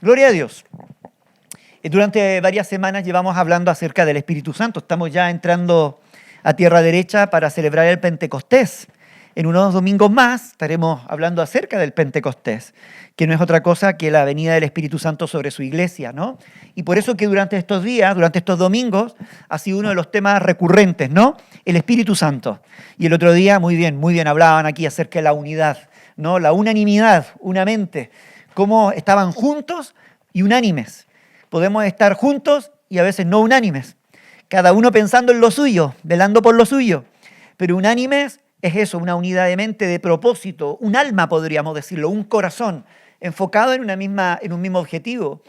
Gloria a Dios. Durante varias semanas llevamos hablando acerca del Espíritu Santo. Estamos ya entrando a tierra derecha para celebrar el Pentecostés. En unos domingos más estaremos hablando acerca del Pentecostés, que no es otra cosa que la venida del Espíritu Santo sobre su iglesia, ¿no? Y por eso que durante estos días, durante estos domingos, ha sido uno de los temas recurrentes, ¿no? El Espíritu Santo. Y el otro día, muy bien, hablaban aquí acerca de la unidad, ¿no? La unanimidad, una mente, cómo estaban juntos y unánimes. Podemos estar juntos y a veces no unánimes, cada uno pensando en lo suyo, velando por lo suyo, pero unánimes es eso, una unidad de mente, de propósito, un alma podríamos decirlo, un corazón enfocado en un mismo objetivo.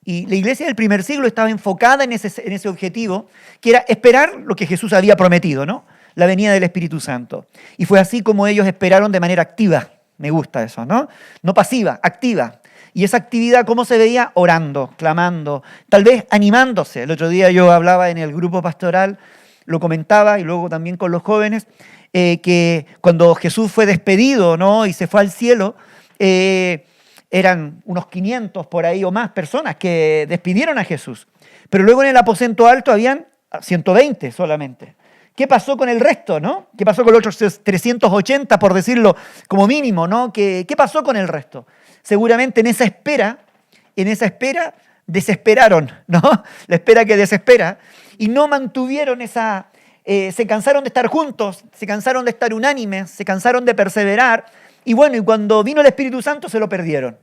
Y la iglesia del primer siglo estaba enfocada en ese objetivo, que era esperar lo que Jesús había prometido, ¿no? La venida del Espíritu Santo. Y fue así como ellos esperaron de manera activa. Me gusta eso, ¿no? No pasiva, activa. Y esa actividad, ¿cómo se veía? Orando, clamando, tal vez animándose. El otro día yo hablaba en el grupo pastoral, lo comentaba, y luego también con los jóvenes, que cuando Jesús fue despedido, ¿no? Y se fue al cielo, eran unos 500 por ahí o más personas que despidieron a Jesús. Pero luego en el aposento alto habían 120 solamente. ¿Qué pasó con el resto, no? ¿Qué pasó con los otros 380, por decirlo como mínimo, no? ¿Qué pasó con el resto? Seguramente en esa espera desesperaron, ¿no? La espera que desespera, y no mantuvieron se cansaron de estar juntos, se cansaron de estar unánimes, se cansaron de perseverar, y bueno, y cuando vino el Espíritu Santo se lo perdieron.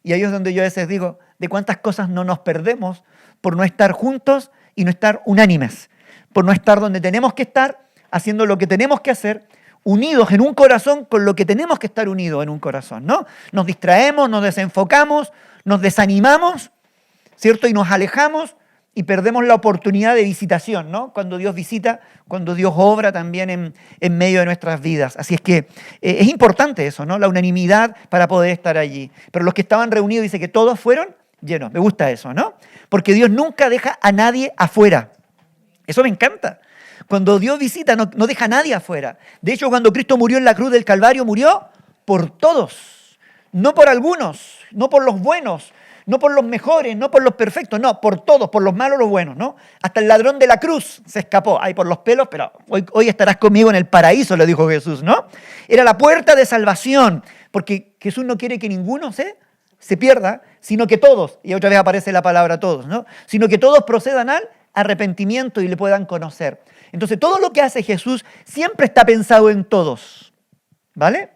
Y ahí es donde yo a veces digo, de cuántas cosas no nos perdemos por no estar juntos y no estar unánimes, por no estar donde tenemos que estar, haciendo lo que tenemos que hacer, unidos en un corazón con lo que tenemos que estar unidos en un corazón, ¿no? Nos distraemos, nos desenfocamos, nos desanimamos, ¿cierto? Y nos alejamos y perdemos la oportunidad de visitación, ¿no? Cuando Dios visita, cuando Dios obra también en medio de nuestras vidas. Así es que es importante eso, ¿no? La unanimidad para poder estar allí. Pero los que estaban reunidos, dice que todos fueron llenos. Me gusta eso, ¿no? Porque Dios nunca deja a nadie afuera. Eso me encanta. Cuando Dios visita, no deja a nadie afuera. De hecho, cuando Cristo murió en la cruz del Calvario, murió por todos. No por algunos, no por los buenos, no por los mejores, no por los perfectos, no, por todos, por los malos, los buenos, ¿no? Hasta el ladrón de la cruz se escapó, ahí por los pelos, pero hoy estarás conmigo en el paraíso, le dijo Jesús, ¿no? Era la puerta de salvación, porque Jesús no quiere que ninguno se pierda, sino que todos, y otra vez aparece la palabra todos, ¿no? Sino que todos procedan al arrepentimiento y le puedan conocer. Entonces, todo lo que hace Jesús siempre está pensado en todos, ¿vale?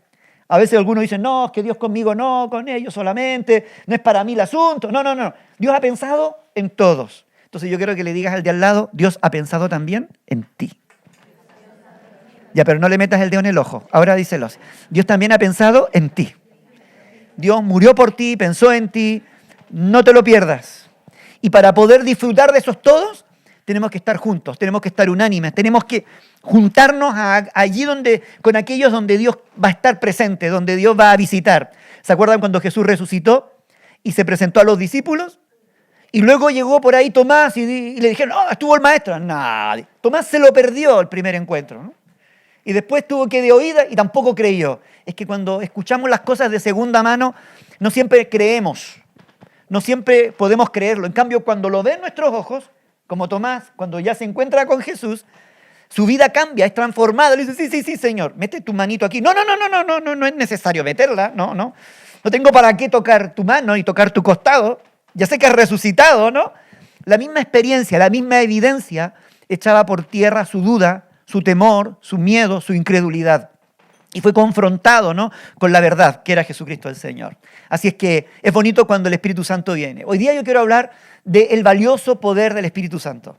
A veces algunos dicen, no, es que Dios conmigo no, con ellos solamente, no es para mí el asunto. No. Dios ha pensado en todos. Entonces yo quiero que le digas al de al lado, Dios ha pensado también en ti. Ya, pero no le metas el dedo en el ojo. Ahora díselo. Dios también ha pensado en ti. Dios murió por ti, pensó en ti, no te lo pierdas. Y para poder disfrutar de esos todos, tenemos que estar juntos, tenemos que estar unánimes, tenemos que juntarnos allí con aquellos donde Dios va a estar presente, donde Dios va a visitar. ¿Se acuerdan cuando Jesús resucitó y se presentó a los discípulos? Y luego llegó por ahí Tomás y le dijeron, no, estuvo el maestro. Nadie. Tomás se lo perdió el primer encuentro, ¿no? Y después tuvo que de oída y tampoco creyó. Es que cuando escuchamos las cosas de segunda mano, no siempre creemos, no siempre podemos creerlo. En cambio, cuando lo ven nuestros ojos, como Tomás, cuando ya se encuentra con Jesús, su vida cambia, es transformada. Le dice, sí, Señor, mete tu manito aquí. No es necesario meterla, no. No tengo para qué tocar tu mano y tocar tu costado. Ya sé que has resucitado, ¿no? La misma experiencia, la misma evidencia echaba por tierra su duda, su temor, su miedo, su incredulidad. Y fue confrontado, ¿no?, con la verdad, que era Jesucristo el Señor. Así es que es bonito cuando el Espíritu Santo viene. Hoy día yo quiero hablar del valioso poder del Espíritu Santo.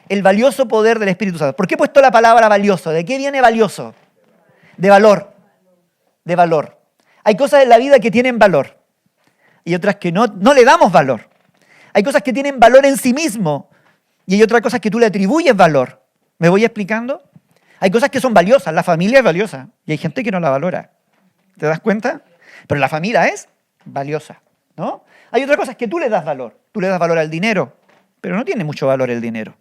El valioso poder del Espíritu Santo. ¿Por qué he puesto la palabra valioso? ¿De qué viene valioso? De valor. De valor. Hay cosas en la vida que tienen valor y otras que no le damos valor. Hay cosas que tienen valor en sí mismo y hay otras cosas que tú le atribuyes valor. ¿Me voy explicando? Hay cosas que son valiosas. La familia es valiosa y hay gente que no la valora. ¿Te das cuenta? Pero la familia es valiosa, ¿no? Hay otras cosas que tú le das valor. Tú le das valor al dinero, pero no tiene mucho valor el dinero.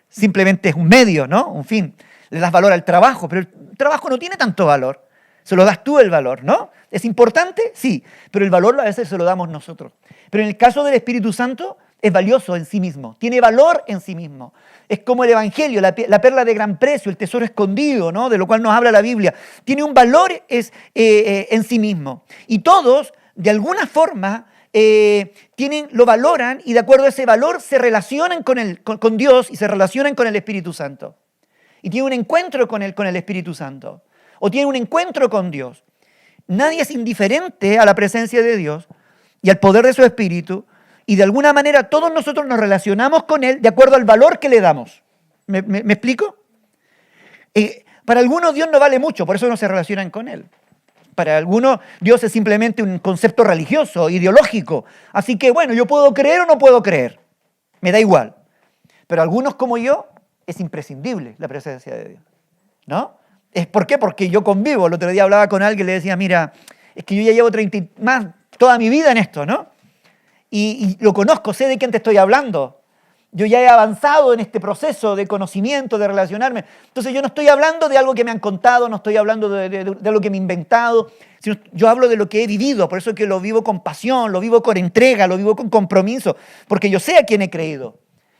Simplemente es un medio, ¿no? Un fin. Le das valor al trabajo, pero el trabajo no tiene tanto valor. Se lo das tú el valor, ¿no? ¿Es importante? Sí, pero el valor a veces se lo damos nosotros. Pero en el caso del Espíritu Santo es valioso en sí mismo, tiene valor en sí mismo. Es como el Evangelio, la perla de gran precio, el tesoro escondido, ¿no? De lo cual nos habla la Biblia. Tiene un valor en sí mismo. Y todos, de alguna forma, lo valoran y de acuerdo a ese valor se relacionan con Dios y se relacionan con el Espíritu Santo. Y tienen un encuentro con el Espíritu Santo. O tienen un encuentro con Dios. Nadie es indiferente a la presencia de Dios y al poder de su Espíritu. Y de alguna manera todos nosotros nos relacionamos con Él de acuerdo al valor que le damos. ¿Me explico? Para algunos Dios no vale mucho, por eso no se relacionan con Él. Para algunos Dios es simplemente un concepto religioso, ideológico. Así que bueno, yo puedo creer o no puedo creer. Me da igual. Pero algunos como yo es imprescindible la presencia de Dios. ¿No? ¿Por qué? Porque yo convivo. El otro día hablaba con alguien y le decía, mira, es que yo ya llevo 30 más toda mi vida en esto, ¿no? Y lo conozco, sé de quién te estoy hablando. Yo ya he avanzado en este proceso de conocimiento, de relacionarme. Entonces yo no estoy hablando de algo que me han contado, no estoy hablando de algo que me he inventado, sino yo hablo de lo que he vivido, por eso es que lo vivo con pasión, lo vivo con entrega, lo vivo con compromiso, porque yo sé a quién he creído.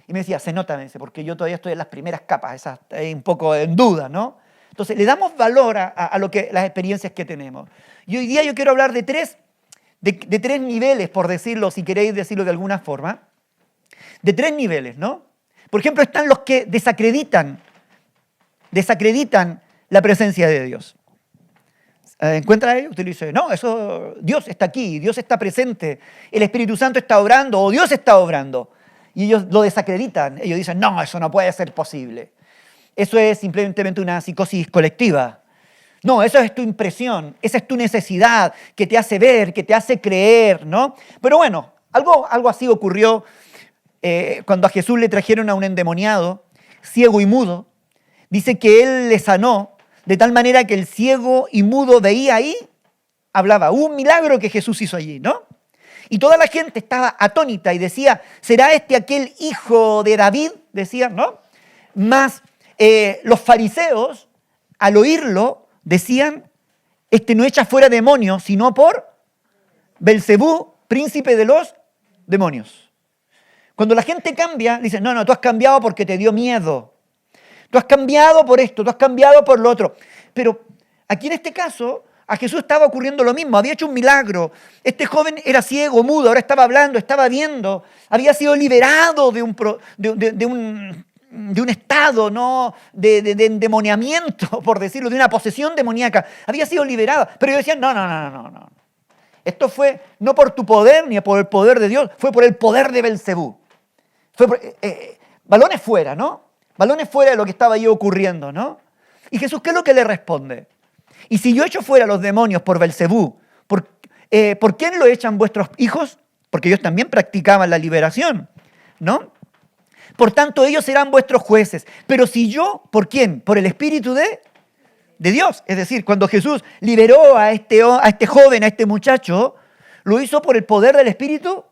Y me decía, se nota, me dice, porque yo todavía estoy en las primeras capas, esas un poco en duda, ¿no? Entonces le damos valor a las experiencias que tenemos. Y hoy día yo quiero hablar de tres niveles, por decirlo, si queréis decirlo de alguna forma, de tres niveles, ¿no? Por ejemplo, están los que desacreditan la presencia de Dios. ¿Encuentra a ellos? Usted le dice, no, eso, Dios está aquí, Dios está presente, el Espíritu Santo está obrando o Dios está obrando. Y ellos lo desacreditan, ellos dicen, no, eso no puede ser posible. Eso es simplemente una psicosis colectiva. No, eso es tu impresión, esa es tu necesidad que te hace ver, que te hace creer, ¿no? Pero bueno, algo así ocurrió cuando a Jesús le trajeron a un endemoniado, ciego y mudo. Dice que Él le sanó de tal manera que el ciego y mudo veía ahí, hablaba. Hubo un milagro que Jesús hizo allí, ¿no? Y toda la gente estaba atónita y decía, ¿será este aquel hijo de David? Decían, ¿no? Más los fariseos, al oírlo, decían, este no echa fuera demonios, sino por Belcebú, príncipe de los demonios. Cuando la gente cambia, dicen, no, tú has cambiado porque te dio miedo. Tú has cambiado por esto, tú has cambiado por lo otro. Pero aquí en este caso, a Jesús estaba ocurriendo lo mismo, había hecho un milagro. Este joven era ciego, mudo, ahora estaba hablando, estaba viendo, había sido liberado de un estado, ¿no? de endemoniamiento, por decirlo, de una posesión demoníaca. Había sido liberado. Pero ellos decían, no. Esto fue no por tu poder ni por el poder de Dios, fue por el poder de Belcebú. Balones fuera, ¿no? Balones fuera de lo que estaba ahí ocurriendo, ¿no? Y Jesús, ¿qué es lo que le responde? Y si yo echo fuera los demonios por Belcebú, ¿por quién lo echan vuestros hijos? Porque ellos también practicaban la liberación, ¿no? Por tanto, ellos serán vuestros jueces. Pero si yo, ¿por quién? Por el Espíritu de Dios. Es decir, cuando Jesús liberó a este joven, a este muchacho, lo hizo por el poder del Espíritu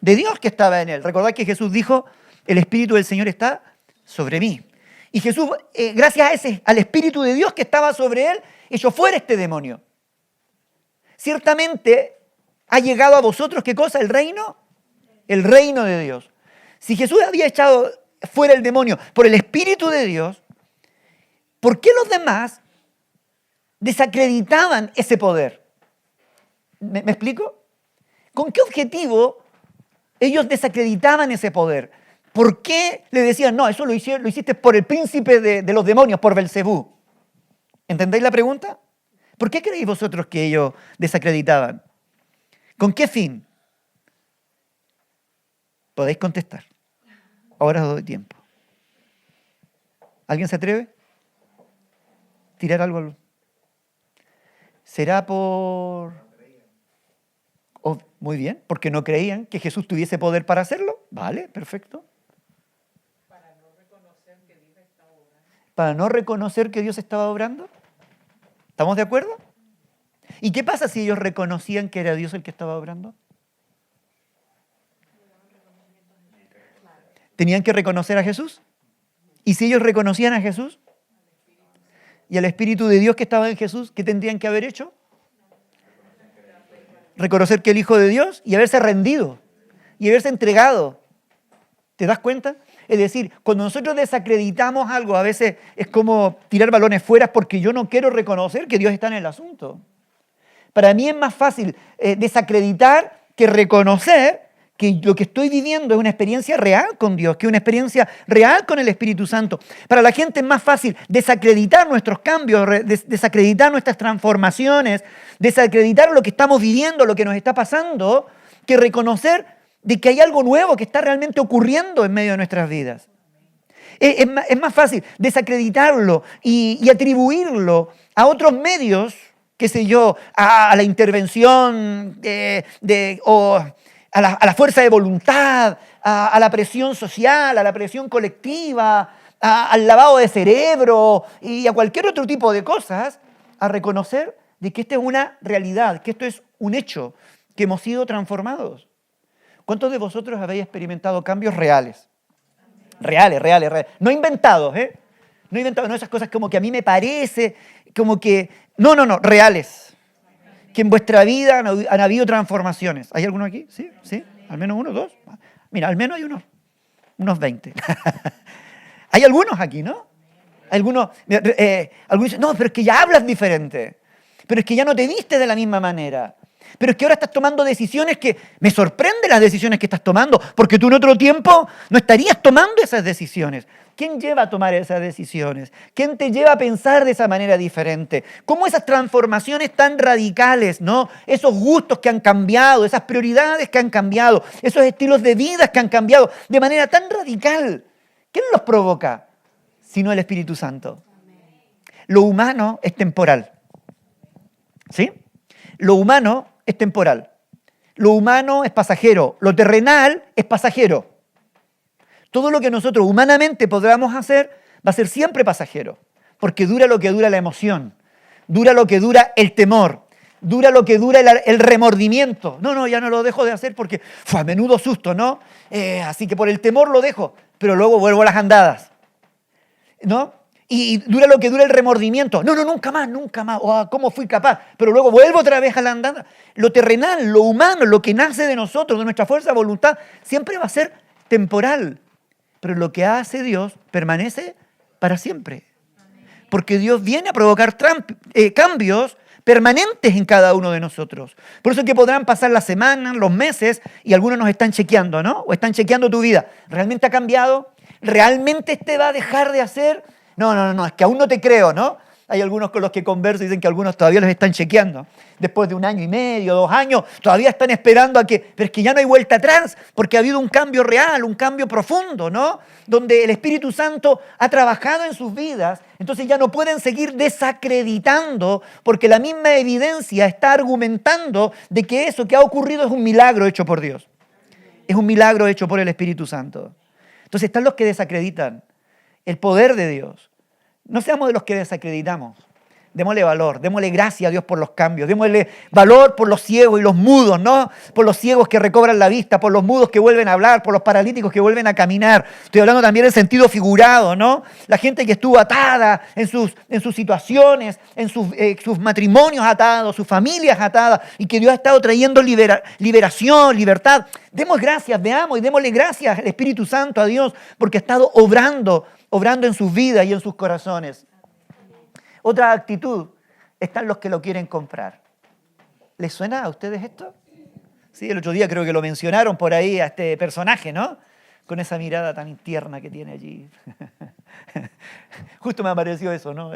de Dios que estaba en él. Recordad que Jesús dijo, el Espíritu del Señor está sobre mí. Y Jesús, gracias al Espíritu de Dios que estaba sobre él, echó fuera este demonio. Ciertamente ha llegado a vosotros, ¿qué cosa? ¿El reino? El reino de Dios. Si Jesús había echado fuera el demonio por el Espíritu de Dios, ¿por qué los demás desacreditaban ese poder? ¿Me explico? ¿Con qué objetivo ellos desacreditaban ese poder? ¿Por qué le decían, no, eso lo hiciste por el príncipe de los demonios, por Belcebú? ¿Entendéis la pregunta? ¿Por qué creéis vosotros que ellos desacreditaban? ¿Con qué fin? Podéis contestar. Ahora os doy tiempo. ¿Alguien se atreve? ¿Tirar algo? ¿Será por...? Oh, muy bien, porque no creían que Jesús tuviese poder para hacerlo. Vale, perfecto. Para no reconocer que Dios estaba obrando. Para no reconocer que Dios estaba obrando. ¿Estamos de acuerdo? ¿Y qué pasa si ellos reconocían que era Dios el que estaba obrando? ¿Tenían que reconocer a Jesús? ¿Y si ellos reconocían a Jesús? y al Espíritu de Dios que estaba en Jesús, ¿qué tendrían que haber hecho? Reconocer que el Hijo de Dios y haberse rendido y haberse entregado. ¿Te das cuenta? Es decir, cuando nosotros desacreditamos algo, a veces es como tirar balones fuera porque yo no quiero reconocer que Dios está en el asunto. Para mí es más fácil desacreditar que reconocer que lo que estoy viviendo es una experiencia real con Dios, que es una experiencia real con el Espíritu Santo. Para la gente es más fácil desacreditar nuestros cambios, desacreditar nuestras transformaciones, desacreditar lo que estamos viviendo, lo que nos está pasando, que reconocer de que hay algo nuevo que está realmente ocurriendo en medio de nuestras vidas. Es más fácil desacreditarlo y atribuirlo a otros medios, qué sé yo, a la intervención o a la fuerza de voluntad, a la presión social, a la presión colectiva, al lavado de cerebro y a cualquier otro tipo de cosas, a reconocer de que esta es una realidad, que esto es un hecho, que hemos sido transformados. ¿Cuántos de vosotros habéis experimentado cambios reales? Reales. No inventados, ¿eh? No inventados, no esas cosas como que a mí me parece, como que... No, reales. Que en vuestra vida han habido transformaciones. ¿Hay alguno aquí? ¿Sí? ¿Al menos uno, dos? Mira, al menos hay unos 20. Hay algunos aquí, ¿no? Algunos dicen, no, pero es que ya hablas diferente. Pero es que ya no te vistes de la misma manera. Pero es que ahora estás tomando decisiones que... Me sorprenden las decisiones que estás tomando, porque tú en otro tiempo no estarías tomando esas decisiones. ¿Quién lleva a tomar esas decisiones? ¿Quién te lleva a pensar de esa manera diferente? ¿Cómo esas transformaciones tan radicales, ¿no? Esos gustos que han cambiado, esas prioridades que han cambiado, esos estilos de vida que han cambiado de manera tan radical. ¿Quién los provoca? Sino el Espíritu Santo. Lo humano es temporal. ¿Sí? Lo humano es temporal. Lo humano es pasajero. Lo terrenal es pasajero. Todo lo que nosotros humanamente podamos hacer va a ser siempre pasajero, porque dura lo que dura la emoción, dura lo que dura el temor, dura lo que dura el remordimiento. No, ya no lo dejo de hacer porque fue a menudo susto, ¿no? Así que por el temor lo dejo, pero luego vuelvo a las andadas, ¿no? Y dura lo que dura el remordimiento. No, nunca más. ¿Cómo fui capaz? Pero luego vuelvo otra vez a la andada. Lo terrenal, lo humano, lo que nace de nosotros, de nuestra fuerza de voluntad, siempre va a ser temporal. Pero lo que hace Dios permanece para siempre. Porque Dios viene a provocar cambios permanentes en cada uno de nosotros. Por eso es que podrán pasar las semanas, los meses, y algunos nos están chequeando, ¿no? O están chequeando tu vida. ¿Realmente ha cambiado? ¿Realmente este va a dejar de hacer? No, es que aún no te creo, ¿no? Hay algunos con los que converso y dicen que algunos todavía los están chequeando. Después de 1 año y medio, 2 años, todavía están esperando pero es que ya no hay vuelta atrás, porque ha habido un cambio real, un cambio profundo, ¿no? Donde el Espíritu Santo ha trabajado en sus vidas, entonces ya no pueden seguir desacreditando, porque la misma evidencia está argumentando de que eso que ha ocurrido es un milagro hecho por Dios. Es un milagro hecho por el Espíritu Santo. Entonces están los que desacreditan el poder de Dios. No seamos de los que desacreditamos. Démosle valor, démosle gracias a Dios por los cambios, démosle valor por los ciegos y los mudos, ¿no? Por los ciegos que recobran la vista, por los mudos que vuelven a hablar, por los paralíticos que vuelven a caminar. Estoy hablando también en sentido figurado, ¿no? La gente que estuvo atada en sus situaciones, en sus matrimonios atados, sus familias atadas, y que Dios ha estado trayendo liberación, libertad. Demos gracias, veamos y démosle gracias al Espíritu Santo, a Dios, porque ha estado obrando en sus vidas y en sus corazones. Otra actitud, están los que lo quieren comprar. ¿Les suena a ustedes esto? Sí, el otro día creo que lo mencionaron por ahí a este personaje, ¿no? Con esa mirada tan tierna que tiene allí. Justo me apareció eso, ¿no?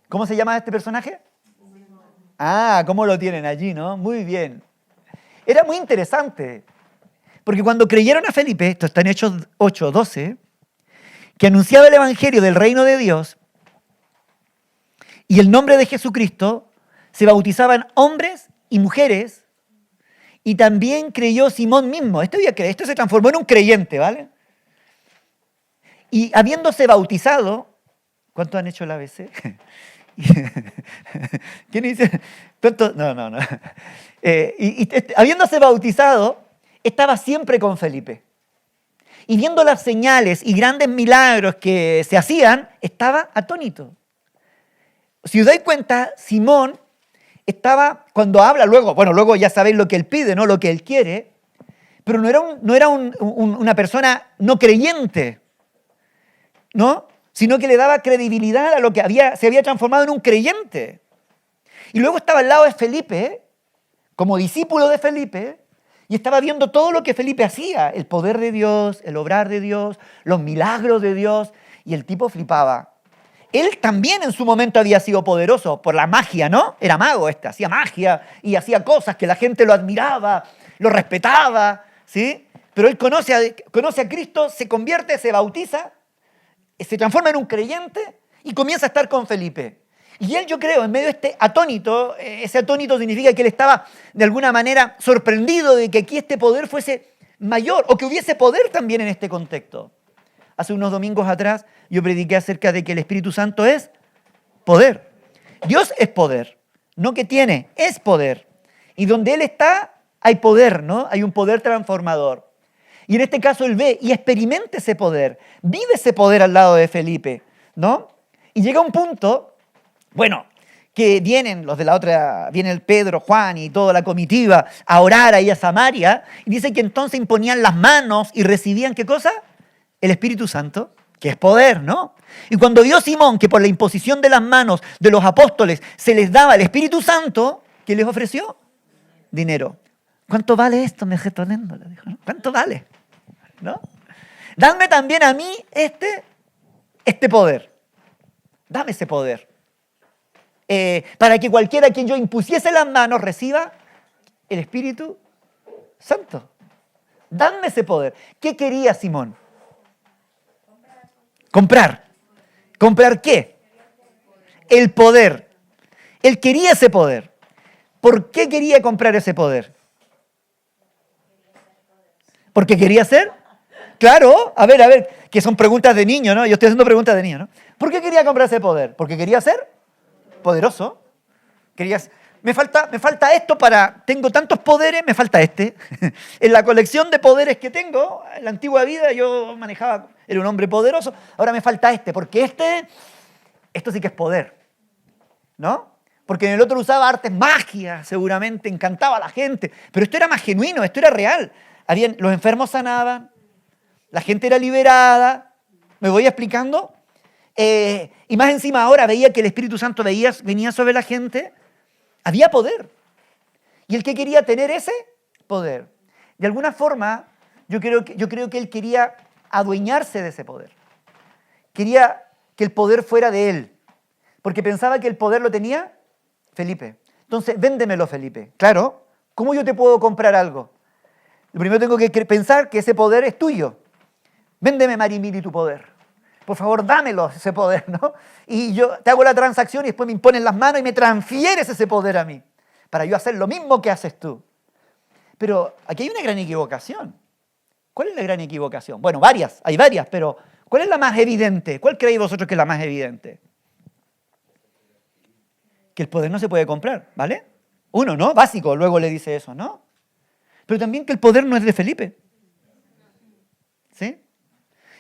¿Cómo se llama este personaje? ¿Cómo lo tienen allí, no? Muy bien. Era muy interesante, porque cuando creyeron a Felipe, esto está en Hechos 8:12, que anunciaba el evangelio del reino de Dios y el nombre de Jesucristo, se bautizaban hombres y mujeres, y también creyó Simón mismo. Esto se transformó en un creyente, ¿vale? Y habiéndose bautizado, ¿cuántos han hecho el ABC? ¿Quién dice? ¿Cuántos? No. Habiéndose bautizado, estaba siempre con Felipe. y viendo las señales y grandes milagros que se hacían, estaba atónito. Si os dais cuenta, Simón estaba, cuando habla luego ya sabéis lo que él pide, ¿no? Lo que él quiere, pero no era una persona no creyente, ¿no? Sino que le daba credibilidad a lo que se había transformado en un creyente. Y luego estaba al lado de Felipe, como discípulo de Felipe, y estaba viendo todo lo que Felipe hacía, el poder de Dios, el obrar de Dios, los milagros de Dios, y el tipo flipaba. Él también en su momento había sido poderoso por la magia, ¿no? Era mago hacía magia y hacía cosas que la gente lo admiraba, lo respetaba, ¿sí? Pero él conoce a Cristo, se convierte, se bautiza, se transforma en un creyente y comienza a estar con Felipe. Y él, yo creo, en medio de este atónito, ese atónito significa que él estaba de alguna manera sorprendido de que aquí este poder fuese mayor o que hubiese poder también en este contexto. Hace unos domingos atrás yo prediqué acerca de que el Espíritu Santo es poder. Dios es poder, no que tiene, es poder. Y donde Él está hay poder, ¿no? Hay un poder transformador. Y en este caso Él ve y experimenta ese poder, vive ese poder al lado de Felipe, ¿no? Y llega un punto, bueno, que vienen los de la otra, viene el Pedro, Juan y toda la comitiva a orar ahí a Samaria, y dice que entonces imponían las manos y recibían, ¿qué cosa? El Espíritu Santo, que es poder, ¿no? Y cuando vio Simón que por la imposición de las manos de los apóstoles se les daba el Espíritu Santo, ¿qué les ofreció? Dinero. ¿Cuánto vale esto, Mejetonendo? Le dijo, ¿no? ¿Cuánto vale? ¿No? Dame también a mí este poder. Dame ese poder. Para que cualquiera a quien yo impusiese las manos reciba el Espíritu Santo. Dame ese poder. ¿Qué quería Simón? Comprar. ¿Comprar qué? El poder. Él quería ese poder. ¿Por qué quería comprar ese poder? ¿Porque quería ser? Claro, a ver, que son preguntas de niño, ¿no? Yo estoy haciendo preguntas de niño, ¿no? ¿Por qué quería comprar ese poder? Porque quería ser poderoso. Me falta esto tengo tantos poderes, me falta este. En la colección de poderes que tengo, en la antigua vida yo era un hombre poderoso, ahora me falta porque esto sí que es poder, ¿no? Porque en el otro usaba artes magia, seguramente, encantaba a la gente, pero esto era más genuino, esto era real. Los enfermos sanaban, la gente era liberada, ¿me voy explicando? Y más encima ahora veía que el Espíritu Santo venía sobre la gente, había poder. Y él que quería tener ese poder. De alguna forma, yo creo que él quería adueñarse de ese poder. Quería que el poder fuera de él, porque pensaba que el poder lo tenía Felipe. Entonces, véndemelo, Felipe. Claro, ¿cómo yo te puedo comprar algo? Lo primero tengo que pensar que ese poder es tuyo. Véndeme, Marimiri, tu poder. Por favor, dámelo ese poder, ¿no? Y yo te hago la transacción y después me imponen las manos y me transfieres ese poder a mí, para yo hacer lo mismo que haces tú. Pero aquí hay una gran equivocación. ¿Cuál es la gran equivocación? Bueno, hay varias, pero ¿cuál es la más evidente? ¿Cuál creéis vosotros que es la más evidente? Que el poder no se puede comprar, ¿vale? Uno, ¿no? Básico, luego le dice eso, ¿no? Pero también que el poder no es de Felipe. ¿Sí?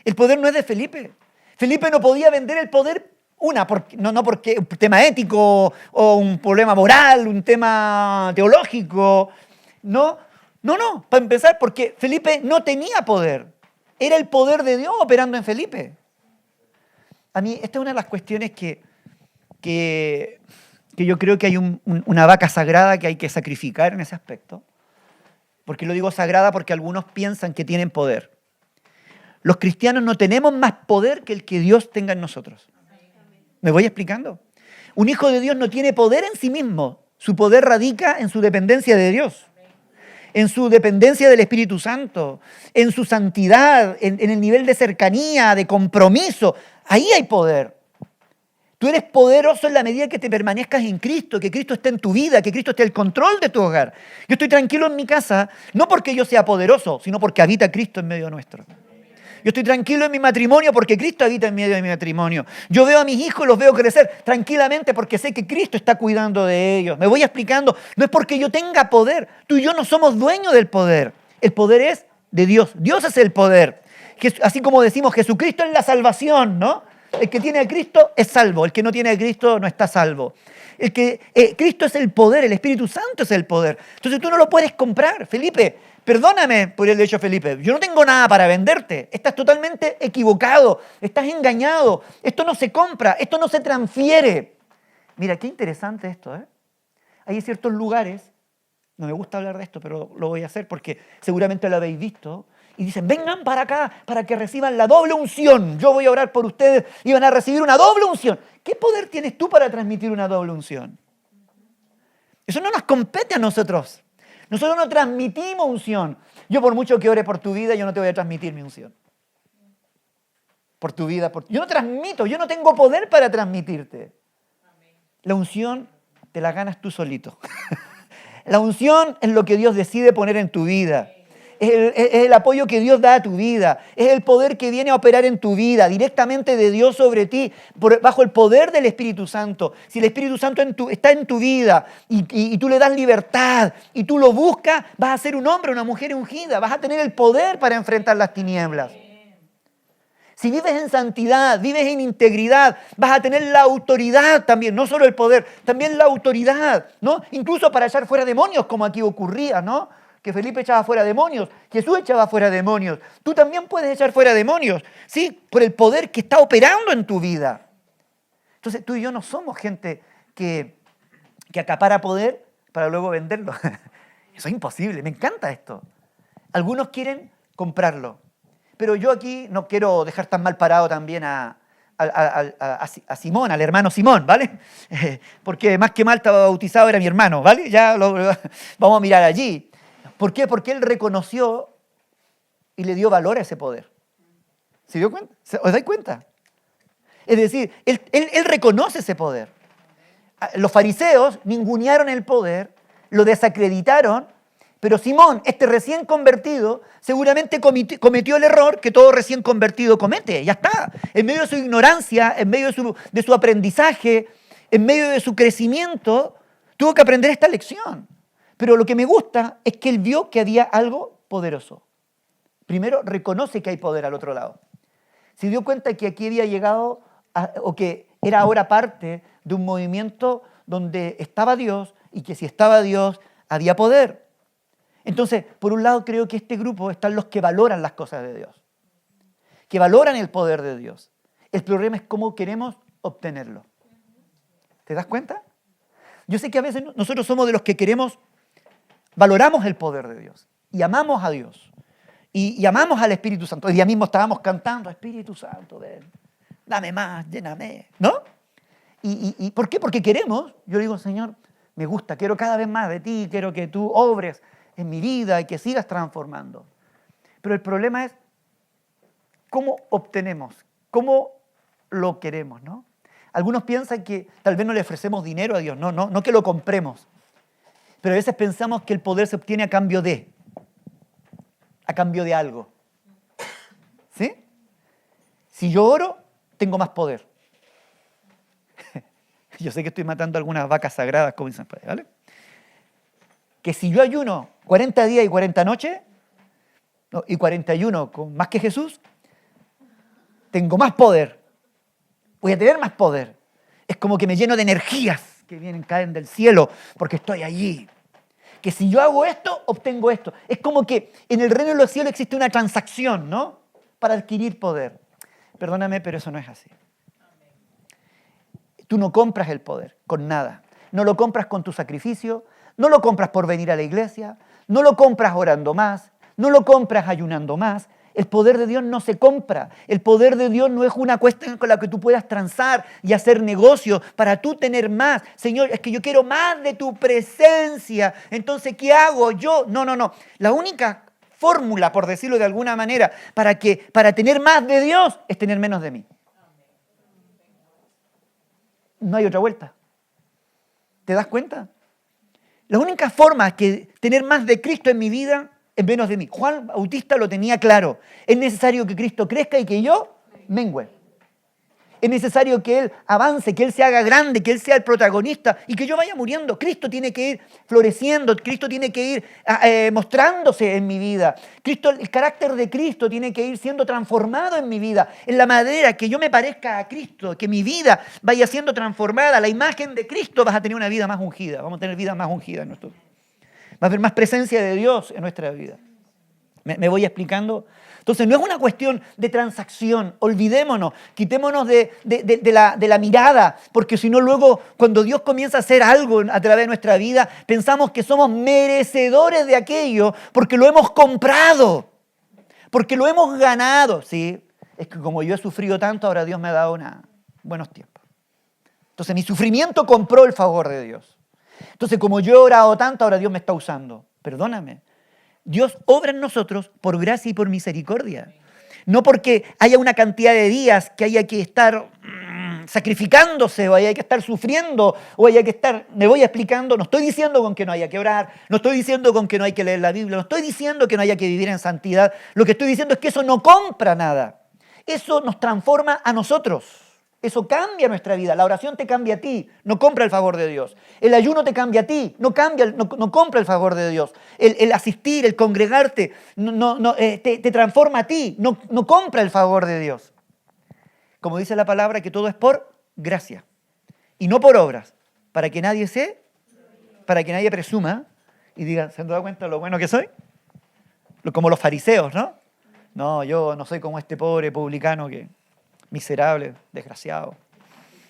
El poder no es de Felipe. Felipe no podía vender el poder, no porque un tema ético o un problema moral, un tema teológico. No. Para empezar, porque Felipe no tenía poder. Era el poder de Dios operando en Felipe. A mí, esta es una de las cuestiones que yo creo que hay una vaca sagrada que hay que sacrificar en ese aspecto. Porque lo digo sagrada porque algunos piensan que tienen poder. Los cristianos no tenemos más poder que el que Dios tenga en nosotros. ¿Me voy explicando? Un hijo de Dios no tiene poder en sí mismo. Su poder radica en su dependencia de Dios, en su dependencia del Espíritu Santo, en su santidad, en el nivel de cercanía, de compromiso. Ahí hay poder. Tú eres poderoso en la medida que te permanezcas en Cristo, que Cristo esté en tu vida, que Cristo esté al control de tu hogar. Yo estoy tranquilo en mi casa, no porque yo sea poderoso, sino porque habita Cristo en medio nuestro. Yo estoy tranquilo en mi matrimonio porque Cristo habita en medio de mi matrimonio. Yo veo a mis hijos y los veo crecer tranquilamente porque sé que Cristo está cuidando de ellos. Me voy explicando, no es porque yo tenga poder. Tú y yo no somos dueños del poder. El poder es de Dios. Dios es el poder. así como decimos, Jesucristo es la salvación, ¿no? El que tiene a Cristo es salvo, el que no tiene a Cristo no está salvo. Cristo es el poder, el Espíritu Santo es el poder. Entonces tú no lo puedes comprar. Felipe, perdóname por el hecho, Felipe, yo no tengo nada para venderte. Estás totalmente equivocado, estás engañado. Esto no se compra, esto no se transfiere. Mira, qué interesante esto, ¿eh? Hay ciertos lugares, no me gusta hablar de esto, pero lo voy a hacer porque seguramente lo habéis visto, y dicen, vengan para acá para que reciban la doble unción. Yo voy a orar por ustedes y van a recibir una doble unción. ¿Qué poder tienes tú para transmitir una doble unción? Eso no nos compete a nosotros. Nosotros no transmitimos unción. Yo por mucho que ore por tu vida, yo no te voy a transmitir mi unción. Por tu vida, yo no transmito, yo no tengo poder para transmitirte. La unción te la ganas tú solito. La unción es lo que Dios decide poner en tu vida. Es el apoyo que Dios da a tu vida. Es el poder que viene a operar en tu vida, directamente de Dios sobre ti, bajo el poder del Espíritu Santo. Si el Espíritu Santo está en tu vida y tú le das libertad y tú lo buscas, vas a ser un hombre, una mujer ungida. Vas a tener el poder para enfrentar las tinieblas. Si vives en santidad, vives en integridad, vas a tener la autoridad también, no solo el poder, también la autoridad, ¿no? Incluso para echar fuera demonios, como aquí ocurría, ¿no? Que Felipe echaba fuera demonios, Jesús echaba fuera demonios. Tú también puedes echar fuera demonios, ¿sí? Por el poder que está operando en tu vida. Entonces, tú y yo no somos gente que acapara poder para luego venderlo. Eso es imposible, me encanta esto. Algunos quieren comprarlo. Pero yo aquí no quiero dejar tan mal parado también a Simón, al hermano Simón, ¿vale? Porque más que mal estaba bautizado, era mi hermano, ¿vale? Ya vamos a mirar allí. ¿Por qué? Porque él reconoció y le dio valor a ese poder. ¿Se dio cuenta? ¿Os dais cuenta? Es decir, él reconoce ese poder. Los fariseos ningunearon el poder, lo desacreditaron, pero Simón, este recién convertido, seguramente cometió el error que todo recién convertido comete. Ya está. En medio de su ignorancia, en medio de su aprendizaje, en medio de su crecimiento, tuvo que aprender esta lección. Pero lo que me gusta es que él vio que había algo poderoso. Primero, reconoce que hay poder al otro lado. Se dio cuenta que aquí había llegado, o que era ahora parte de un movimiento donde estaba Dios y que si estaba Dios, había poder. Entonces, por un lado, creo que este grupo están los que valoran las cosas de Dios, que valoran el poder de Dios. El problema es cómo queremos obtenerlo. ¿Te das cuenta? Yo sé que a veces nosotros somos de los que valoramos el poder de Dios y amamos a Dios y amamos al Espíritu Santo. Hoy día mismo estábamos cantando, Espíritu Santo, ven, dame más, lléname, ¿no? ¿Y por qué? Porque queremos, yo digo, Señor, me gusta, quiero cada vez más de ti, quiero que tú obres en mi vida y que sigas transformando. Pero el problema es cómo obtenemos, cómo lo queremos, ¿no? Algunos piensan que tal vez no le ofrecemos dinero a Dios, no que lo compremos. Pero a veces pensamos que el poder se obtiene a cambio de algo. ¿Sí? Si yo oro, tengo más poder. Yo sé que estoy matando algunas vacas sagradas, como dicen, ¿vale? Que si yo ayuno 40 días y 40 noches, y 41 con más que Jesús, tengo más poder. Voy a tener más poder. Es como que me lleno de energías que caen del cielo, porque estoy allí. Que si yo hago esto, obtengo esto. Es como que en el reino de los cielos existe una transacción, ¿no? Para adquirir poder. Perdóname, pero eso no es así. Tú no compras el poder con nada. No lo compras con tu sacrificio, no lo compras por venir a la iglesia, no lo compras orando más, no lo compras ayunando más. El poder de Dios no se compra. El poder de Dios no es una cuestión con la que tú puedas transar y hacer negocio para tú tener más. Señor, es que yo quiero más de tu presencia. Entonces, ¿qué hago yo? No. La única fórmula, por decirlo de alguna manera, para tener más de Dios es tener menos de mí. No hay otra vuelta. ¿Te das cuenta? La única forma que tener más de Cristo en mi vida es menos de mí. Juan Bautista lo tenía claro. Es necesario que Cristo crezca y que yo mengüe. Es necesario que Él avance, que Él se haga grande, que Él sea el protagonista y que yo vaya muriendo. Cristo tiene que ir floreciendo, Cristo tiene que ir mostrándose en mi vida. El carácter de Cristo tiene que ir siendo transformado en mi vida, en la manera que yo me parezca a Cristo, que mi vida vaya siendo transformada. La imagen de Cristo, vas a tener una vida más ungida, vamos a tener vida más ungida en nuestro vida. Va a haber más presencia de Dios en nuestra vida. ¿Me voy explicando? Entonces no es una cuestión de transacción, olvidémonos, quitémonos de la mirada, porque si no luego cuando Dios comienza a hacer algo a través de nuestra vida, pensamos que somos merecedores de aquello porque lo hemos comprado, porque lo hemos ganado. Sí, es que como yo he sufrido tanto, ahora Dios me ha dado buenos tiempos. Entonces mi sufrimiento compró el favor de Dios. Entonces como yo he orado tanto, ahora Dios me está usando. Perdóname. Dios obra en nosotros por gracia y por misericordia. No porque haya una cantidad de días que haya que estar sacrificándose o haya que estar sufriendo o haya que estar, me voy explicando, no estoy diciendo con que no haya que orar, no estoy diciendo con que no hay que leer la Biblia, no estoy diciendo que no haya que vivir en santidad. Lo que estoy diciendo es que eso no compra nada. Eso nos transforma a nosotros. Eso cambia nuestra vida. La oración te cambia a ti, no compra el favor de Dios. El ayuno te cambia a ti, no compra el favor de Dios. El asistir, el congregarte, te transforma a ti, no compra el favor de Dios. Como dice la palabra, que todo es por gracia y no por obras, para que nadie presuma y diga, ¿se han dado cuenta de lo bueno que soy? Como los fariseos, ¿no? No, yo no soy como este pobre publicano que... miserable, desgraciado,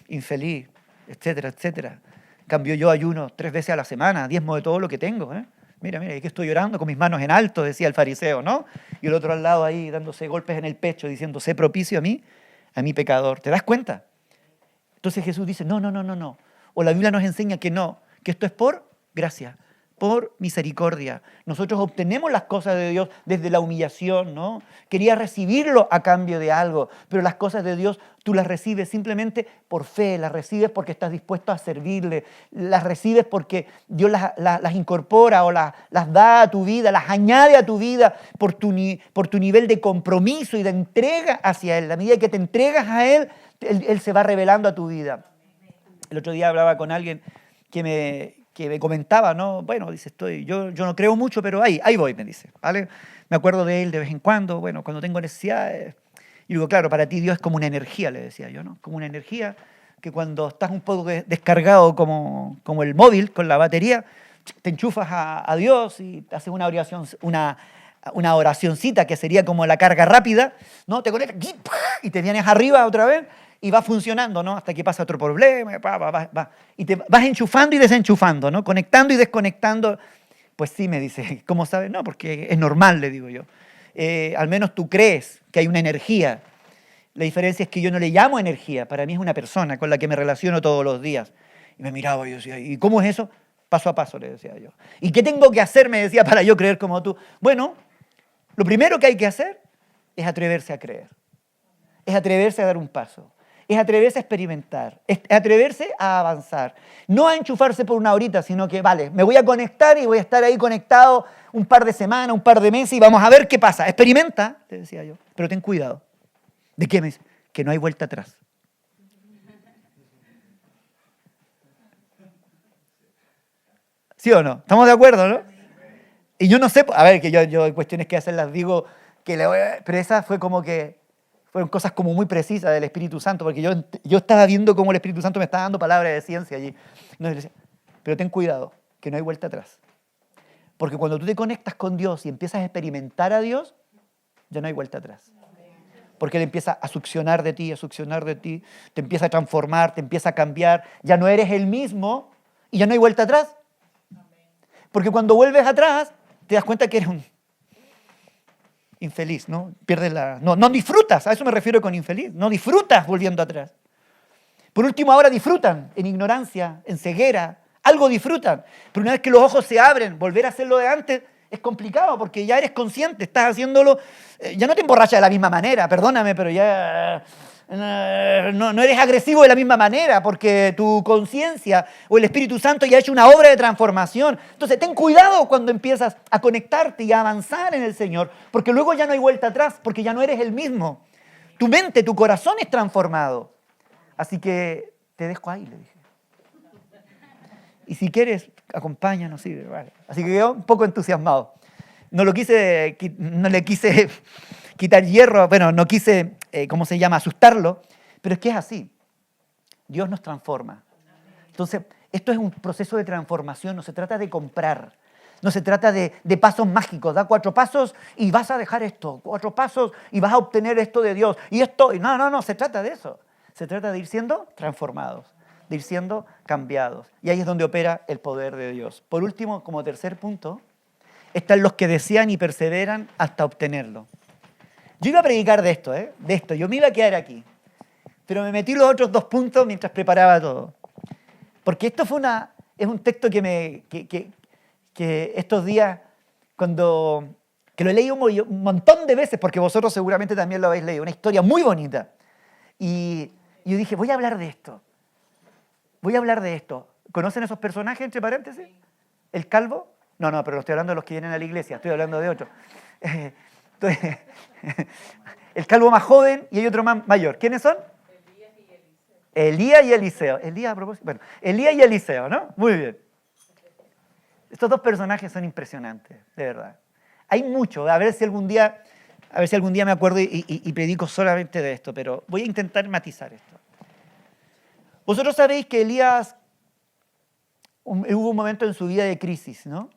infeliz, etcétera, etcétera. En cambio, yo ayuno 3 veces a la semana, diezmo de todo lo que tengo. Mira, aquí estoy orando con mis manos en alto, decía el fariseo, ¿no? Y el otro al lado ahí dándose golpes en el pecho, diciendo, sé propicio a mí pecador. ¿Te das cuenta? Entonces Jesús dice, no. O la Biblia nos enseña que no, que esto es por gracia, por misericordia. Nosotros obtenemos las cosas de Dios desde la humillación, ¿no? Quería recibirlo a cambio de algo, pero las cosas de Dios tú las recibes simplemente por fe, las recibes porque estás dispuesto a servirle, las recibes porque Dios las incorpora o las da a tu vida, las añade a tu vida por tu nivel de compromiso y de entrega hacia Él. A medida que te entregas a Él, Él se va revelando a tu vida. El otro día hablaba con alguien que me comentaba, ¿no? Bueno, dice, yo no creo mucho, pero ahí voy, me dice, ¿vale? Me acuerdo de él de vez en cuando, bueno, cuando tengo necesidades. Y digo, claro, para ti Dios es como una energía, le decía yo, ¿no? Como una energía que cuando estás un poco descargado como el móvil con la batería, te enchufas a Dios y te haces una oracioncita que sería como la carga rápida, ¿no? Te conectas y te vienes arriba otra vez. Y va funcionando, ¿no? Hasta que pasa otro problema, va. Y te vas enchufando y desenchufando, ¿no? Conectando y desconectando. Pues sí, me dice, ¿cómo sabes? No, porque es normal, le digo yo. Al menos tú crees que hay una energía. La diferencia es que yo no le llamo energía. Para mí es una persona con la que me relaciono todos los días. Y me miraba y yo decía, ¿y cómo es eso? Paso a paso, le decía yo. ¿Y qué tengo que hacer? Me decía, para yo creer como tú. Bueno, lo primero que hay que hacer es atreverse a creer. Es atreverse a dar un paso. Es atreverse a experimentar, es atreverse a avanzar. No a enchufarse por una horita, sino que, vale, me voy a conectar y voy a estar ahí conectado un par de semanas, un par de meses y vamos a ver qué pasa. Experimenta, te decía yo, pero ten cuidado. ¿De qué me dice? Que no hay vuelta atrás. ¿Sí o no? ¿Estamos de acuerdo, no? Y yo no sé, a ver, que yo hay cuestiones que hacer las digo, pero esa fue como que fueron cosas como muy precisas del Espíritu Santo, porque yo estaba viendo cómo el Espíritu Santo me estaba dando palabras de ciencia allí. Entonces, pero ten cuidado, que no hay vuelta atrás. Porque cuando tú te conectas con Dios y empiezas a experimentar a Dios, ya no hay vuelta atrás. Porque Él empieza a succionar de ti, te empieza a transformar, te empieza a cambiar, ya no eres el mismo y ya no hay vuelta atrás. Porque cuando vuelves atrás, te das cuenta que eres un infeliz, ¿no? No disfrutas, a eso me refiero con infeliz, no disfrutas volviendo atrás. Por último, ahora disfrutan en ignorancia, en ceguera, algo disfrutan. Pero una vez que los ojos se abren, volver a hacerlo de antes es complicado porque ya eres consciente, estás haciéndolo, ya no te emborrachas de la misma manera, perdóname, pero ya no eres agresivo de la misma manera porque tu conciencia o el Espíritu Santo ya ha hecho una obra de transformación. Entonces, ten cuidado cuando empiezas a conectarte y a avanzar en el Señor, porque luego ya no hay vuelta atrás, porque ya no eres el mismo. Tu mente, tu corazón es transformado. Así que te dejo ahí, le dije. Y si quieres, acompáñanos. Sí, vale. Así que quedó un poco entusiasmado. No le quise quitar hierro, bueno, no quise, ¿cómo se llama?, asustarlo, pero es que es así. Dios nos transforma. Entonces, esto es un proceso de transformación, no se trata de comprar, no se trata de pasos mágicos, da 4 pasos y vas a dejar esto, 4 pasos y vas a obtener esto de Dios, y esto, no, se trata de eso. Se trata de ir siendo transformados, de ir siendo cambiados. Y ahí es donde opera el poder de Dios. Por último, como tercer punto, están los que desean y perseveran hasta obtenerlo. Yo iba a predicar de esto, yo me iba a quedar aquí, pero me metí los otros 2 puntos mientras preparaba todo. Porque esto es un texto que estos días, que lo he leído un montón de veces, porque vosotros seguramente también lo habéis leído, una historia muy bonita. Y yo dije, voy a hablar de esto. ¿Conocen esos personajes, entre paréntesis? ¿El calvo? No, pero no estoy hablando de los que vienen a la iglesia, estoy hablando de otro. El calvo más joven y hay otro más mayor. ¿Quiénes son? Elías y Eliseo. Elías, a propósito. Bueno, Elías y Eliseo, ¿no? Muy bien. Estos 2 personajes son impresionantes, de verdad. Hay mucho, a ver si algún día me acuerdo y predico solamente de esto, pero voy a intentar matizar esto. Vosotros sabéis que Elías hubo un momento en su vida de crisis, ¿no?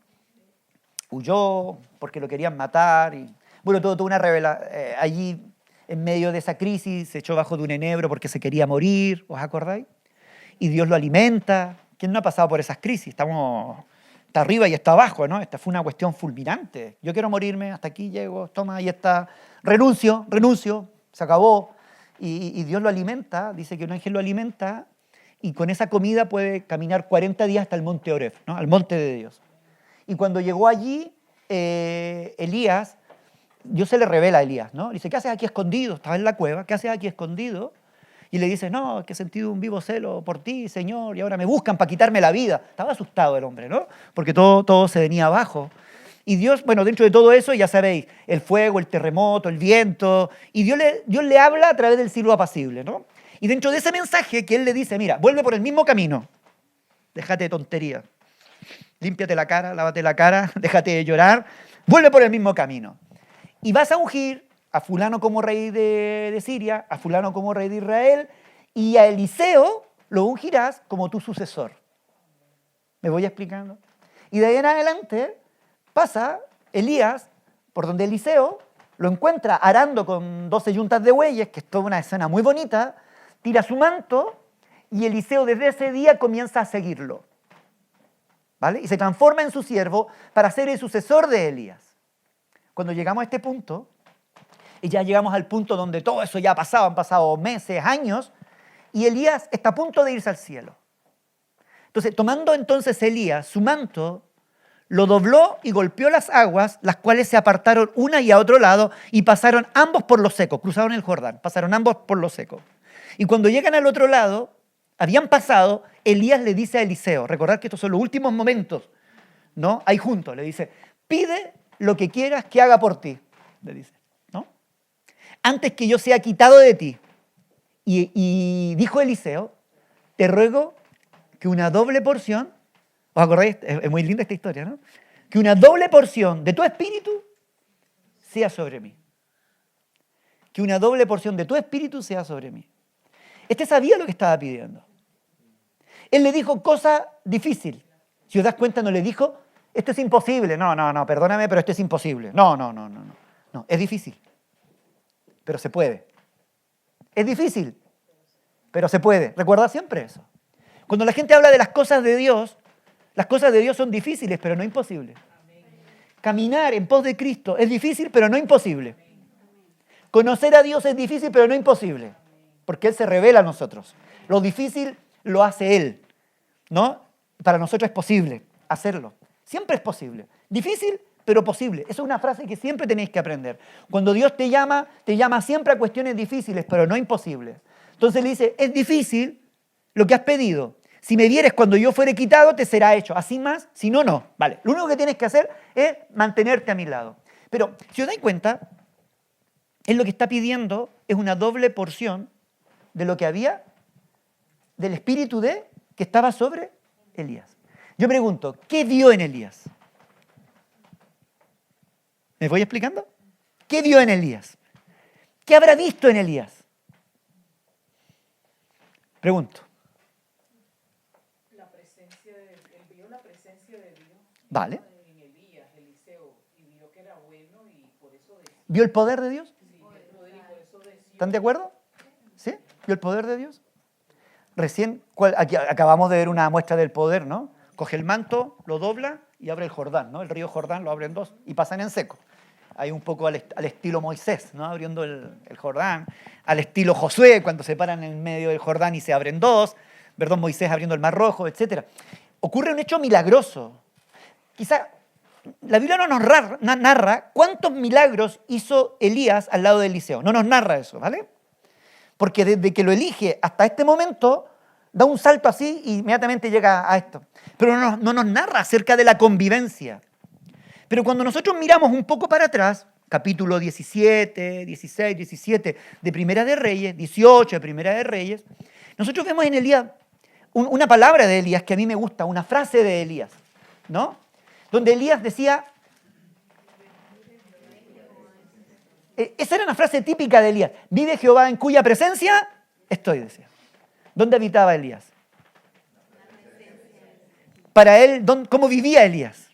Huyó porque lo querían matar y bueno, tuvo una revelación. Allí, en medio de esa crisis, se echó bajo de un enebro porque se quería morir, ¿os acordáis? Y Dios lo alimenta. ¿Quién no ha pasado por esas crisis? Está arriba y está abajo, ¿no? Esta fue una cuestión fulminante. Yo quiero morirme, hasta aquí llego, toma, ahí está. Renuncio, se acabó. Y Dios lo alimenta, dice que un ángel lo alimenta, y con esa comida puede caminar 40 días hasta el monte Oreb, ¿no? Al monte de Dios. Y cuando llegó allí, Elías, Dios se le revela a Elías, ¿no? Dice, ¿qué haces aquí escondido? Estaba en la cueva, ¿qué haces aquí escondido? Y le dice, no, es que he sentido un vivo celo por ti, Señor, y ahora me buscan para quitarme la vida. Estaba asustado el hombre, ¿no? Porque todo se venía abajo. Y Dios, bueno, dentro de todo eso, ya sabéis, el fuego, el terremoto, el viento, y Dios le habla a través del silbo apacible, ¿no? Y dentro de ese mensaje que Él le dice, mira, vuelve por el mismo camino, déjate de tontería, límpiate la cara, lávate la cara, déjate de llorar, vuelve por el mismo camino. Y vas a ungir a fulano como rey de Siria, a fulano como rey de Israel, y a Eliseo lo ungirás como tu sucesor. ¿Me voy explicando? Y de ahí en adelante pasa Elías por donde Eliseo lo encuentra arando con 12 yuntas de bueyes, que es toda una escena muy bonita, tira su manto y Eliseo desde ese día comienza a seguirlo. ¿Vale? Y se transforma en su siervo para ser el sucesor de Elías. Cuando llegamos a este punto, y ya llegamos al punto donde todo eso ya ha pasado, han pasado meses, años, y Elías está a punto de irse al cielo. Entonces, tomando entonces Elías su manto, lo dobló y golpeó las aguas, las cuales se apartaron una y a otro lado, y pasaron ambos por lo seco, cruzaron el Jordán, pasaron ambos por lo seco. Y cuando llegan al otro lado, habían pasado, Elías le dice a Eliseo, recordad que estos son los últimos momentos, ¿no? Ahí juntos, le dice, pide lo que quieras que haga por ti, le dice, ¿no? Antes que yo sea quitado de ti. Y dijo Eliseo, te ruego que una doble porción, ¿os acordáis? Es muy linda esta historia, ¿no? Que una doble porción de tu espíritu sea sobre mí. Que una doble porción de tu espíritu sea sobre mí. Este sabía lo que estaba pidiendo. Él le dijo cosa difícil. Si os das cuenta, no le dijo, esto es imposible. No, perdóname, pero esto es imposible. No, es difícil. Pero se puede. Es difícil, pero se puede. Recuerda siempre eso. Cuando la gente habla de las cosas de Dios son difíciles, pero no imposibles. Caminar en pos de Cristo es difícil, pero no imposible. Conocer a Dios es difícil, pero no imposible, porque Él se revela a nosotros. Lo difícil lo hace Él, ¿no? Para nosotros es posible hacerlo. Siempre es posible. Difícil, pero posible. Esa es una frase que siempre tenéis que aprender. Cuando Dios te llama siempre a cuestiones difíciles, pero no imposibles. Entonces le dice, es difícil lo que has pedido. Si me vieres cuando yo fuere quitado, te será hecho. Así más, si no, no. Vale. Lo único que tienes que hacer es mantenerte a mi lado. Pero, si os dais cuenta, Él lo que está pidiendo es una doble porción de lo que había del espíritu que estaba sobre Elías. Yo pregunto, ¿qué vio en Elías? ¿Me voy explicando? ¿Qué vio en Elías? ¿Qué habrá visto en Elías? Pregunto. Él vio la presencia de Dios. Vale. En Elías, Eliseo, y vio que era bueno y por eso decía. ¿Vio el poder de Dios? Sí, el poder y por eso decía. ¿Están de acuerdo? ¿Sí? ¿Vio el poder de Dios? Recién, aquí acabamos de ver una muestra del poder, ¿no? Coge el manto, lo dobla y abre el Jordán, ¿no? El río Jordán lo abre en dos y pasan en seco. Hay un poco al estilo Moisés, ¿no? Abriendo el Jordán, al estilo Josué, cuando se paran en medio del Jordán y se abren dos, perdón, Moisés abriendo el Mar Rojo, etc. Ocurre un hecho milagroso. Quizá la Biblia no nos narra cuántos milagros hizo Elías al lado de Eliseo. No nos narra eso, ¿vale? Porque desde que lo elige hasta este momento, da un salto así y inmediatamente llega a esto. Pero no nos narra acerca de la convivencia. Pero cuando nosotros miramos un poco para atrás, capítulo 17, 16, 17 de Primera de Reyes, 18 de Primera de Reyes, nosotros vemos en Elías una palabra de Elías que a mí me gusta, una frase de Elías, ¿no? Donde Elías decía, esa era una frase típica de Elías, vive Jehová en cuya presencia estoy, decía. ¿Dónde habitaba Elías? Para él, ¿cómo vivía Elías?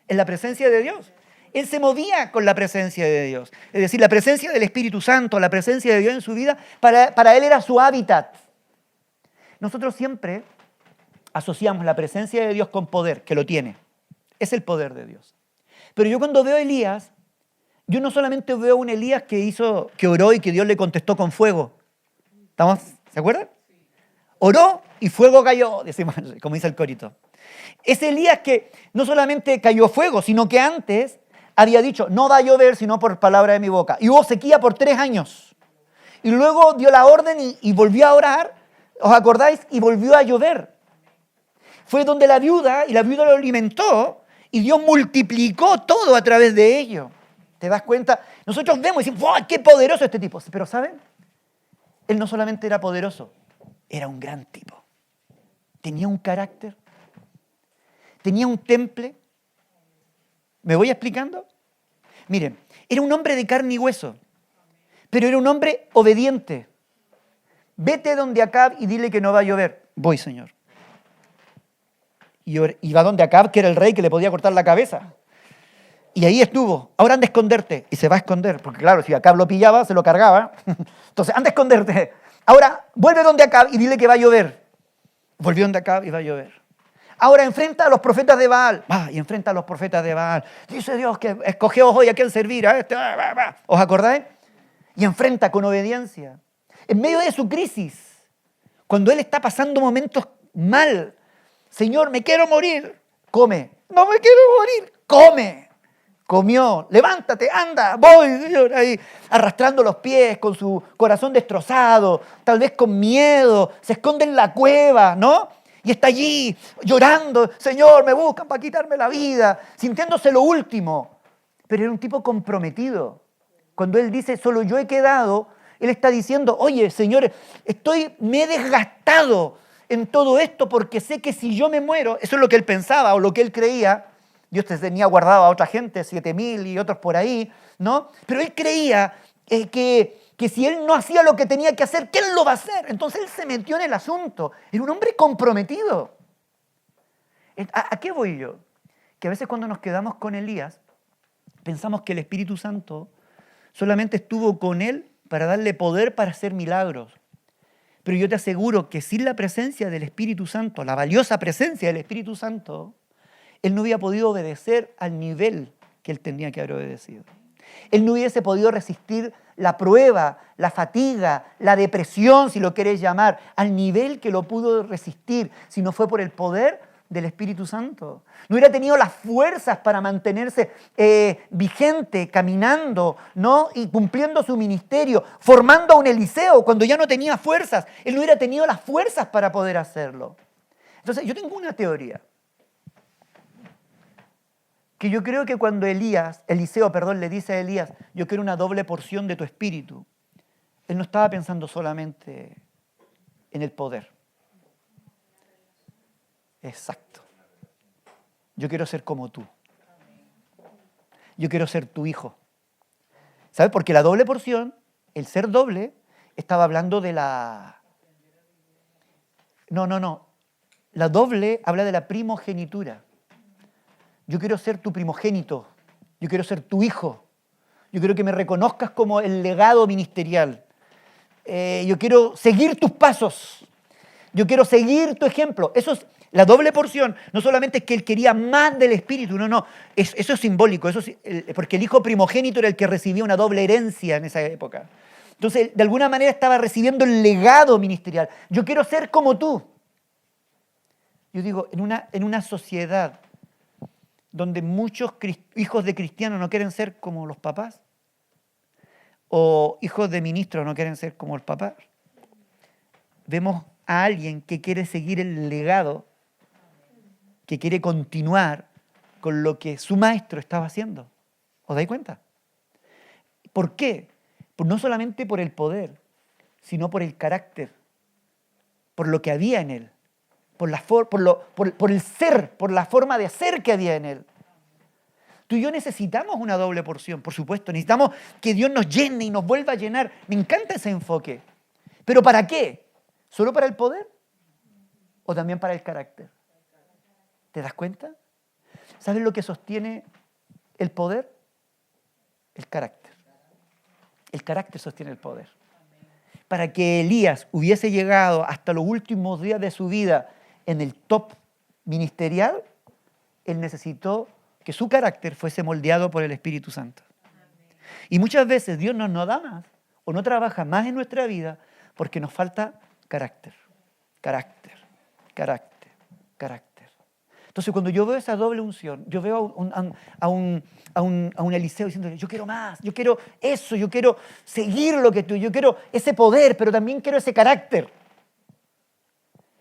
En la presencia de Dios. Él se movía con la presencia de Dios. Es decir, la presencia del Espíritu Santo, la presencia de Dios en su vida, para él era su hábitat. Nosotros siempre asociamos la presencia de Dios con poder, que lo tiene. Es el poder de Dios. Pero yo cuando veo a Elías, yo no solamente veo un Elías que oró y que Dios le contestó con fuego. ¿Se acuerdan? Oró y fuego cayó, decimos, como dice el corito. Es Elías que no solamente cayó fuego, sino que antes había dicho, no va a llover sino por palabra de mi boca. Y hubo sequía por 3 años. Y luego dio la orden y volvió a orar, ¿os acordáis? Y volvió a llover. Fue donde la viuda lo alimentó y Dios multiplicó todo a través de ello. ¿Te das cuenta? Nosotros vemos y decimos, ¡wow, qué poderoso este tipo! Pero ¿saben? Él no solamente era poderoso, era un gran tipo. Tenía un carácter, tenía un temple. ¿Me voy explicando? Miren, era un hombre de carne y hueso, pero era un hombre obediente. Vete donde Acab y dile que no va a llover. Voy, Señor. Y va donde Acab, que era el rey que le podía cortar la cabeza. Y ahí estuvo. Ahora anda a esconderte. Y se va a esconder, porque claro, si Acab lo pillaba, se lo cargaba. Entonces, anda a esconderte. Ahora, vuelve donde Acab y dile que va a llover. Volvió donde Acab y va a llover. Ahora enfrenta a los profetas de Baal. Va, y enfrenta a los profetas de Baal. Dice Dios que escogeos hoy a quién servir. A este. ¿Os acordáis? Y enfrenta con obediencia. En medio de su crisis, cuando él está pasando momentos mal, Señor, me quiero morir. Come. No me quiero morir. Come. Comió. Levántate, anda, voy, Señor, ahí, arrastrando los pies, con su corazón destrozado, tal vez con miedo, se esconde en la cueva, ¿no? Y está allí llorando, Señor, me buscan para quitarme la vida, sintiéndose lo último. Pero era un tipo comprometido. Cuando él dice, solo yo he quedado, él está diciendo, oye, Señor, me he desgastado en todo esto porque sé que si yo me muero, eso es lo que él pensaba o lo que él creía. Dios te tenía guardado a otra gente, 7,000 y otros por ahí, ¿no? Pero él creía que si él no hacía lo que tenía que hacer, ¿quién lo va a hacer? Entonces él se metió en el asunto. Era un hombre comprometido. ¿A qué voy yo? Que a veces cuando nos quedamos con Elías, pensamos que el Espíritu Santo solamente estuvo con él para darle poder para hacer milagros. Pero yo te aseguro que sin la presencia del Espíritu Santo, la valiosa presencia del Espíritu Santo, él no hubiera podido obedecer al nivel que él tenía que haber obedecido. Él no hubiese podido resistir la prueba, la fatiga, la depresión, si lo quieres llamar, al nivel que lo pudo resistir, si no fue por el poder del Espíritu Santo. No hubiera tenido las fuerzas para mantenerse vigente, caminando, ¿no? Y cumpliendo su ministerio, formando a un Eliseo cuando ya no tenía fuerzas. Él no hubiera tenido las fuerzas para poder hacerlo. Entonces, yo tengo una teoría. Que yo creo que cuando Eliseo le dice a Elías, yo quiero una doble porción de tu espíritu, él no estaba pensando solamente en el poder. Exacto. Yo quiero ser como tú. Yo quiero ser tu hijo. ¿Sabes? Porque la doble porción, el ser doble, estaba hablando de la... No. La doble habla de la primogenitura. Yo quiero ser tu primogénito. Yo quiero ser tu hijo. Yo quiero que me reconozcas como el legado ministerial. Yo quiero seguir tus pasos. Yo quiero seguir tu ejemplo. Eso es la doble porción. No solamente es que él quería más del Espíritu, no. Eso es simbólico, porque el hijo primogénito era el que recibía una doble herencia en esa época. Entonces, de alguna manera estaba recibiendo el legado ministerial. Yo quiero ser como tú. Yo digo, en una sociedad donde muchos hijos de cristianos no quieren ser como los papás, o hijos de ministros no quieren ser como el papá, vemos a alguien que quiere seguir el legado, que quiere continuar con lo que su maestro estaba haciendo. ¿Os dais cuenta? ¿Por qué? No solamente por el poder, sino por el carácter, por lo que había en él, por el ser, por la forma de ser que había en él. Tú y yo necesitamos una doble porción, por supuesto. Necesitamos que Dios nos llene y nos vuelva a llenar. Me encanta ese enfoque. ¿Pero para qué? ¿Solo para el poder? ¿O también para el carácter? ¿Te das cuenta? ¿Sabes lo que sostiene el poder? El carácter. El carácter sostiene el poder. Para que Elías hubiese llegado hasta los últimos días de su vida en el top ministerial, él necesitó que su carácter fuese moldeado por el Espíritu Santo. Y muchas veces Dios no da más o no trabaja más en nuestra vida porque nos falta carácter. Entonces, cuando yo veo esa doble unción, yo veo a un Eliseo diciendo, yo quiero más, yo quiero eso, yo quiero seguir lo que tú, yo quiero ese poder, pero también quiero ese carácter.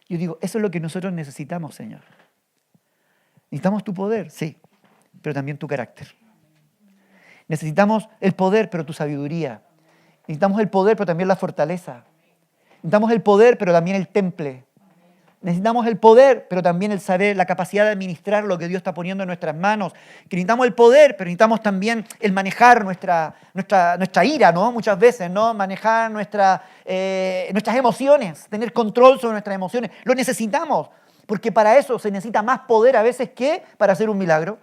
Yo digo, eso es lo que nosotros necesitamos, Señor. Necesitamos tu poder, sí, pero también tu carácter. Necesitamos el poder, pero tu sabiduría. Necesitamos el poder, pero también la fortaleza. Necesitamos el poder, pero también el temple. Necesitamos el poder, pero también el saber, la capacidad de administrar lo que Dios está poniendo en nuestras manos. Que necesitamos el poder, pero necesitamos también el manejar nuestra ira, ¿no? Muchas veces, ¿no? Manejar nuestras emociones, tener control sobre nuestras emociones. Lo necesitamos, porque para eso se necesita más poder a veces que para hacer un milagro.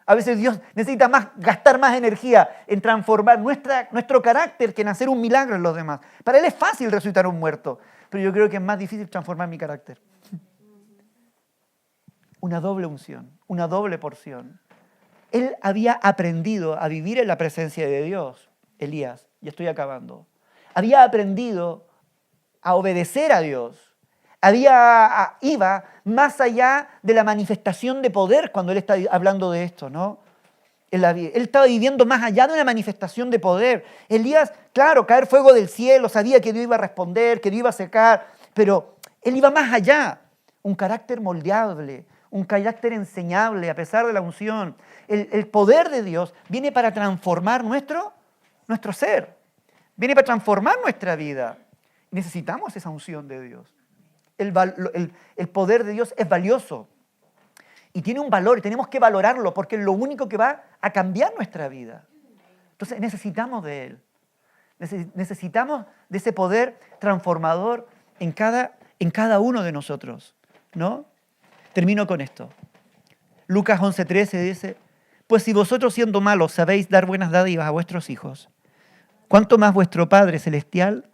A veces Dios necesita gastar más energía en transformar nuestro carácter que en hacer un milagro en los demás. Para Él es fácil resucitar a un muerto, pero yo creo que es más difícil transformar mi carácter. Una doble unción, una doble porción. Él había aprendido a vivir en la presencia de Dios, Elías, ya estoy acabando. Había aprendido a obedecer a Dios. Iba más allá de la manifestación de poder cuando él está hablando de esto, ¿no? Él estaba viviendo más allá de una manifestación de poder. Elías, claro, caer fuego del cielo, sabía que Dios iba a responder, que Dios iba a secar, pero él iba más allá. Un carácter moldeable, un carácter enseñable a pesar de la unción. El poder de Dios viene para transformar nuestro ser, viene para transformar nuestra vida. Necesitamos esa unción de Dios. El poder de Dios es valioso y tiene un valor y tenemos que valorarlo porque es lo único que va a cambiar nuestra vida. Entonces necesitamos de Él. Necesitamos de ese poder transformador en cada uno de nosotros, ¿no? Termino con esto. Lucas 11:13 dice, pues si vosotros siendo malos sabéis dar buenas dádivas a vuestros hijos, ¿cuánto más vuestro Padre Celestial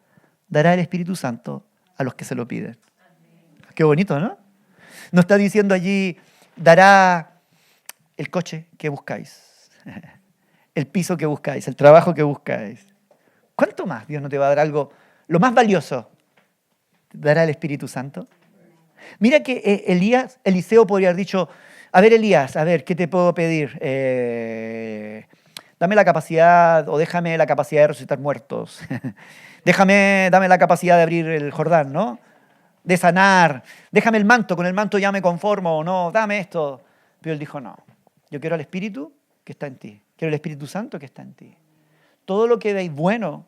dará el Espíritu Santo a los que se lo piden? Qué bonito, ¿no? No está diciendo allí, dará el coche que buscáis, el piso que buscáis, el trabajo que buscáis. ¿Cuánto más Dios no te va a dar algo, lo más valioso? ¿Te dará el Espíritu Santo? Mira que Eliseo podría haber dicho, a ver Elías, a ver, ¿qué te puedo pedir? Dame la capacidad o déjame la capacidad de resucitar muertos. Dame la capacidad de abrir el Jordán, ¿no? De sanar, déjame el manto, con el manto ya me conformo, no, dame esto. Pero él dijo, no, yo quiero al Espíritu que está en ti, quiero el Espíritu Santo que está en ti. Todo lo que veis bueno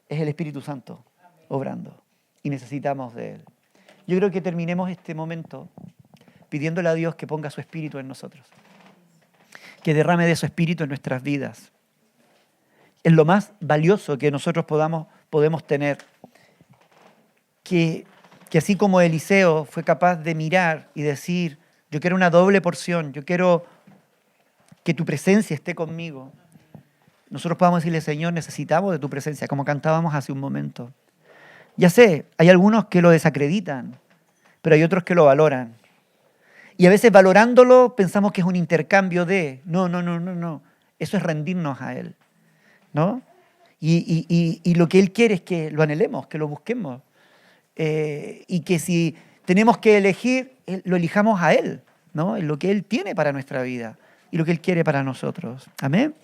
es el Espíritu Santo obrando y necesitamos de Él. Yo creo que terminemos este momento pidiéndole a Dios que ponga su espíritu en nosotros, que derrame de su espíritu en nuestras vidas. Es lo más valioso que nosotros podemos tener. Que así como Eliseo fue capaz de mirar y decir, yo quiero una doble porción, yo quiero que tu presencia esté conmigo. Nosotros podamos decirle, Señor, necesitamos de tu presencia, como cantábamos hace un momento. Ya sé, hay algunos que lo desacreditan, pero hay otros que lo valoran. Y a veces valorándolo pensamos que es un intercambio de, no. Eso es rendirnos a Él, ¿no? Y lo que Él quiere es que lo anhelemos, que lo busquemos. Y que si tenemos que elegir, lo elijamos a Él, ¿no? En lo que Él tiene para nuestra vida y lo que Él quiere para nosotros. Amén.